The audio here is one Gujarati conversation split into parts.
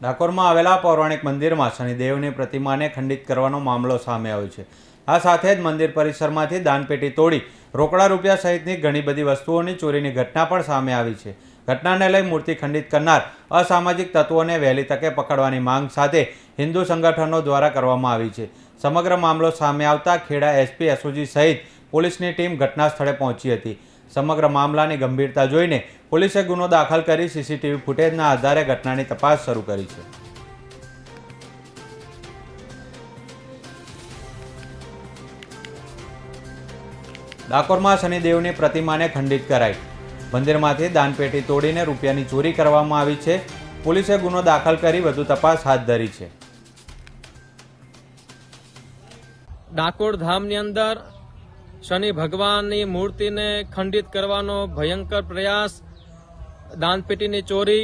ડાકોરમાં આવેલા પૌરાણિક મંદિરમાં શનિદેવની પ્રતિમાને ખંડિત કરવાનો મામલો સામે આવ્યો છે। આ સાથે જ મંદિર પરિસરમાંથી દાનપેટી તોડી રોકડા રૂપિયા સહિતની ઘણી બધી વસ્તુઓની ચોરીની ઘટના પણ સામે આવી છે। ઘટનાને લઈ મૂર્તિ ખંડિત કરનાર અસામાજિક તત્વોને વહેલી તકે પકડવાની માંગ સાથે હિન્દુ સંગઠનો દ્વારા કરવામાં આવી છે। સમગ્ર મામલો સામે આવતા ખેડા એસપી એસઓજી સહિત પોલીસની ટીમ ઘટના સ્થળે પહોંચી હતી। સમગ્ર મામલાની ગંભીરતા જોઈને પોલીસે ગુનો દાખલ કરી સીસીટીવી ફૂટેજના આધારે ઘટનાની તપાસ શરૂ કરી છે। ડાકોરમાં શનિદેવની પ્રતિમાને ખંડિત કરાઈ। મંદિરમાંથી દાનપેટી તોડીને રૂપિયાની ચોરી કરવામાં આવી છે। પોલીસે ગુનો દાખલ કરી વધુ તપાસ હાથ ધરી છે। ડાકોર ધામની અંદર શનિ ભગવાનની મૂર્તિને ખંડિત કરવાનો ભયંકર પ્રયાસ, દાનપેટીની ચોરી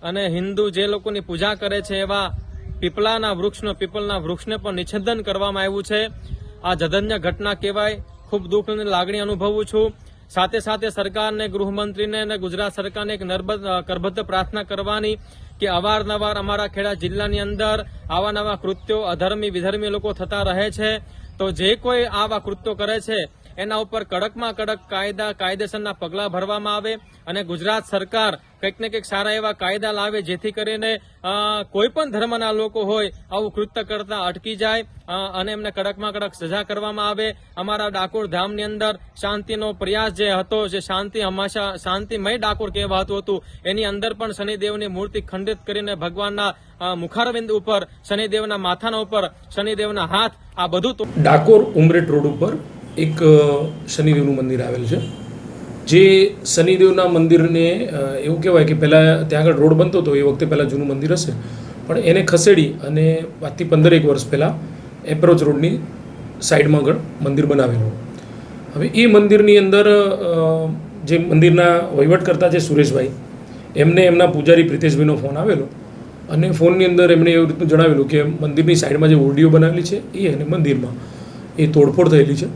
અને હિન્દુ જે લોકોની પૂજા કરે છે એવા પીપળના વૃક્ષને પણ નિછેદન કરવામાં આવ્યું છે। આ જધન્ય ઘટના કહેવાય। ખૂબ દુઃખની લાગણી અનુભવું છું। સાથે સાથે સરકારને, ગૃહમંત્રીને અને ગુજરાત સરકારને એક કરબદ્ધ પ્રાર્થના કરવાની કે અવારનવાર અમારા ખેડા જિલ્લાની અંદર આવા નવા કૃત્યો અધર્મી વિધર્મી લોકો થતા રહે છે। તો જે કોઈ આવા કૃત્યો કરે છે એના ઉપર કડકમાં કડક કાયદેસરના પગલાં ભરવામાં આવે અને ગુજરાત સરકાર કંઈક ને કંઈક સારા એવા કાયદા લાવે જેથી કરીને કોઈ પણ ધર્મના લોકો હોય આવું કૃત્ય કરતા અટકી જાય અને એમને કડકમાં કડક સજા કરવામાં આવે। અમારા ડાકોર ધામની અંદર શાંતિનો પ્રયાસ જે હતો, જે શાંતિ હંમેશા શાંતિમય ડાકોર કહેવાતું હતું, એની અંદર પણ શનિદેવની મૂર્તિ ખંડિત કરીને ભગવાનના મુખારવિંદ ઉપર, શનિદેવના માથાના ઉપર, શનિદેવના હાથ, આ બધું ડાકોર ઉમરેઠ રોડ ઉપર એક શનિદેવનું મંદિર આવેલું છે। જે શનિદેવના મંદિરને એવું કહેવાય કે પહેલાં ત્યાં આગળ રોડ બનતો હતો, એ વખતે પહેલાં જૂનું મંદિર હશે, પણ એને ખસેડી અને આજથી 15 વર્ષ પહેલાં એપ્રોચ રોડની સાઈડમાં આગળ મંદિર બનાવેલું। હવે એ મંદિરની અંદર જે મંદિરના વહીવટકર્તા છે સુરેશભાઈ, એમને એમના પૂજારી પ્રિતેશભાઈનો ફોન આવેલો અને ફોનની અંદર એમણે એવું રીતનું જણાવેલું કે મંદિરની સાઈડમાં જે ઓરડીઓ બનાવેલી છે એ અને મંદિરમાં એ તોડફોડ થયેલી છે।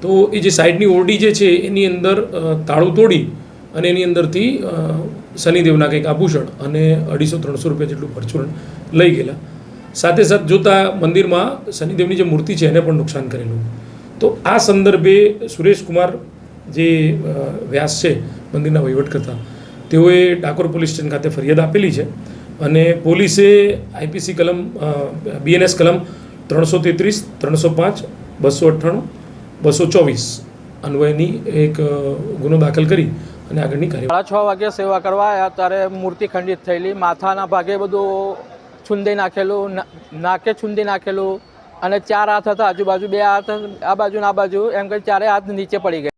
તો એ જે સાઈડની ઓરડી જે છે એની અંદર તાળું તોડી અને એની અંદરથી શનિદેવના કંઈક આભૂષણ અને 250-300 રૂપિયા જેટલું પરચુરણ લઈ ગયેલા। સાથે સાથે જોતા મંદિરમાં શનિદેવની જે મૂર્તિ છે એને પણ નુકસાન કરેલું। તો આ સંદર્ભે સુરેશકુમાર જે વ્યાસ છે મંદિરના વહીવટકર્તા, તેઓએ ડાકોર પોલીસ સ્ટેશન ખાતે ફરિયાદ આપેલી છે અને પોલીસે આઈપીસી કલમ BNS કલમ 333, 305, 298, 224 અન્વયની એક ગુનો દાખલ કરી અને આગળની કાર્યવાહી 6 વાગે સેવા કરવા આવ્યા ત્યારે મૂર્તિ ખંડિત થયેલી। માથાના ભાગે બધું છુંદી નાખેલું, નાકે છુંદી નાખેલું અને 4 હાથ હતા આજુબાજુ, 2 હાથ આ બાજુ ને આ બાજુ, એમ કરી 4 હાથ નીચે પડી ગયા।